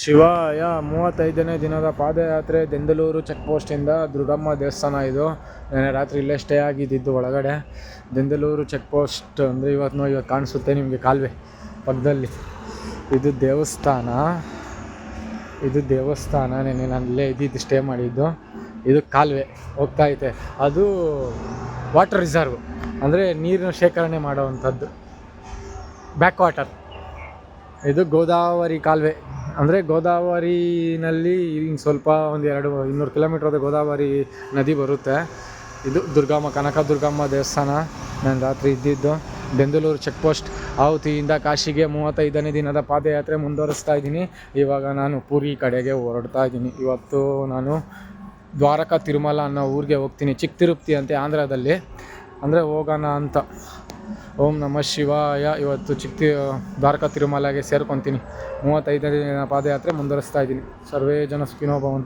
ಶಿವಾಯ 35ನೇ ದಿನದ ಪಾದಯಾತ್ರೆ ದೆಂದಲೂರು ಚೆಕ್ ಪೋಸ್ಟಿಂದ ದುರ್ಗಮ್ಮ ದೇವಸ್ಥಾನ. ಇದು ನೆನ್ನೆ ರಾತ್ರಿ ಇಲ್ಲೇ ಸ್ಟೇ ಆಗಿದ್ದು ಒಳಗಡೆ. ದೆಂದಲೂರು ಚೆಕ್ ಪೋಸ್ಟ್ ಅಂದರೆ ಇವತ್ತು ಕಾಣಿಸುತ್ತೆ ನಿಮಗೆ ಕಾಲುವೆ ಪಕ್ಕದಲ್ಲಿ. ಇದು ದೇವಸ್ಥಾನ ನೆನ್ನೆ ನಾನು ಇಲ್ಲೇ ಇದ್ದಿದ್ದು ಸ್ಟೇ ಮಾಡಿದ್ದು. ಇದು ಕಾಲುವೆ ಹೋಗ್ತಾ ಐತೆ, ಅದು ವಾಟರ್ ರಿಸರ್ವ್ ಅಂದರೆ ನೀರಿನ ಶೇಖರಣೆ ಮಾಡೋವಂಥದ್ದು, ಬ್ಯಾಕ್ ವಾಟರ್. ಇದು ಗೋದಾವರಿ ಕಾಲುವೆ ಅಂದರೆ ಗೋದಾವರಿನಲ್ಲಿ ಸ್ವಲ್ಪ ಒಂದು 200 ಕಿಲೋಮೀಟರ್ ಹೋದ ಗೋದಾವರಿ ನದಿ ಬರುತ್ತೆ. ಇದು ಕನಕ ದುರ್ಗಮ್ಮ ದೇವಸ್ಥಾನ. ನಾನು ರಾತ್ರಿ ಇದ್ದಿದ್ದು ದೆಂದಲೂರು ಚೆಕ್ ಪೋಸ್ಟ್. ಆವತಿಯಿಂದ ಕಾಶಿಗೆ 35ನೇ ದಿನದ ಪಾದಯಾತ್ರೆ ಮುಂದುವರಿಸ್ತಾ ಇದ್ದೀನಿ. ಇವಾಗ ನಾನು ಪುರಿ ಕಡೆಗೆ ಹೊರಡ್ತಾ ಇದ್ದೀನಿ. ಇವತ್ತು ನಾನು ದ್ವಾರಕಾ ತಿರುಮಲ ಅನ್ನೋ ಊರಿಗೆ ಹೋಗ್ತೀನಿ. ಚಿಕ್ಕ ತಿರುಪತಿ ಅಂತೆ ಆಂಧ್ರದಲ್ಲಿ, ಅಂದರೆ ಹೋಗೋಣ ಅಂತ. ಓಂ ನಮಃ ಶಿವಾಯ. ಇವತ್ತು ದ್ವಾರಕಾ ತಿರುಮಲಗೆ ಸೇರ್ಕೊತೀನಿ. 35ನೇ ದಿನ ಪಾದಯಾತ್ರೆ ಮುಂದುವರಿಸ್ತಾ ಇದ್ದೀನಿ. ಸರ್ವೇ ಜನ ಸುಖಿನೋ ಭವಂತು.